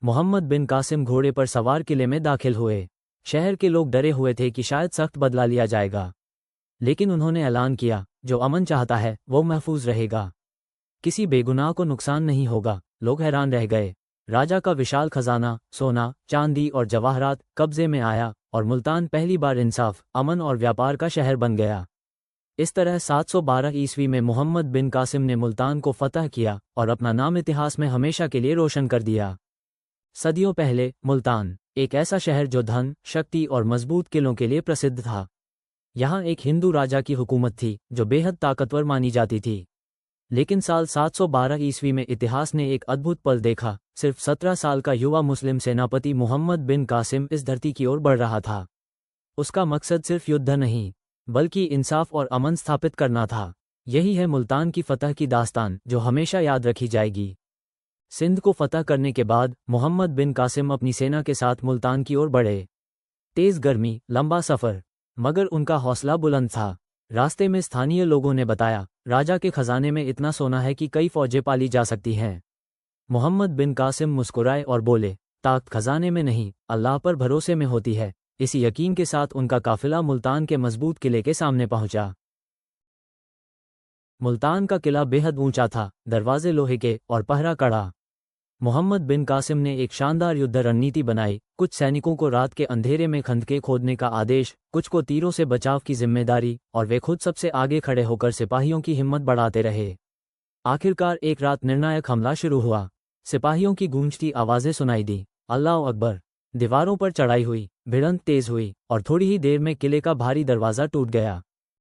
मोहम्मद बिन कासिम घोड़े पर सवार किले में दाखिल हुए। शहर के लोग डरे हुए थे कि शायद सख्त बदला लिया जाएगा, लेकिन उन्होंने ऐलान किया, जो अमन चाहता है वो महफूज रहेगा, किसी बेगुनाह को नुकसान नहीं होगा। लोग हैरान रह गए। राजा का विशाल खजाना, सोना, चांदी और जवाहरात कब्जे में आया और मुल्तान पहली बार इंसाफ, अमन और व्यापार का शहर बन गया। इस तरह 712 ईस्वी में मोहम्मद बिन कासिम ने मुल्तान को फतह किया और अपना नाम इतिहास में हमेशा के लिए रोशन कर दिया। सदियों पहले मुल्तान एक ऐसा शहर जो धन, शक्ति और मजबूत किलों के लिए प्रसिद्ध था। यहाँ एक हिंदू राजा की हुकूमत थी जो बेहद ताकतवर मानी जाती थी। लेकिन साल 712 ईस्वी में इतिहास ने एक अद्भुत पल देखा। सिर्फ 17 साल का युवा मुस्लिम सेनापति मोहम्मद बिन कासिम इस धरती की ओर बढ़ रहा था। उसका मकसद सिर्फ युद्ध नहीं, बल्कि इंसाफ और अमन स्थापित करना था। यही है मुल्तान की फतह की दास्तान, जो हमेशा याद रखी जाएगी। सिंध को फतह करने के बाद मोहम्मद बिन कासिम अपनी सेना के साथ मुल्तान की ओर बढ़े। तेज गर्मी, लंबा सफ़र, मगर उनका हौसला बुलंद था। रास्ते में स्थानीय लोगों ने बताया, राजा के खजाने में इतना सोना है कि कई फौजें पाली जा सकती हैं। मोहम्मद बिन कासिम मुस्कुराए और बोले, ताकत खजाने में नहीं, अल्लाह पर भरोसे में होती है। इसी यकीन के साथ उनका काफिला मुल्तान के मजबूत किले के सामने पहुंचा। मुल्तान का किला बेहद ऊंचा था, दरवाजे लोहे के और पहरा कड़ा। मोहम्मद बिन कासिम ने एक शानदार युद्ध रणनीति बनाई। कुछ सैनिकों को रात के अंधेरे में खंदकें खोदने का आदेश, कुछ को तीरों से बचाव की जिम्मेदारी, और वे खुद सबसे आगे खड़े होकर सिपाहियों की हिम्मत बढ़ाते रहे। आखिरकार एक रात निर्णायक हमला शुरू हुआ। सिपाहियों की गूंजती आवाजें सुनाई दी, अल्लाह अकबर। दीवारों पर चढ़ाई हुई, भिड़ंत तेज हुई और थोड़ी ही देर में किले का भारी दरवाजा टूट गया।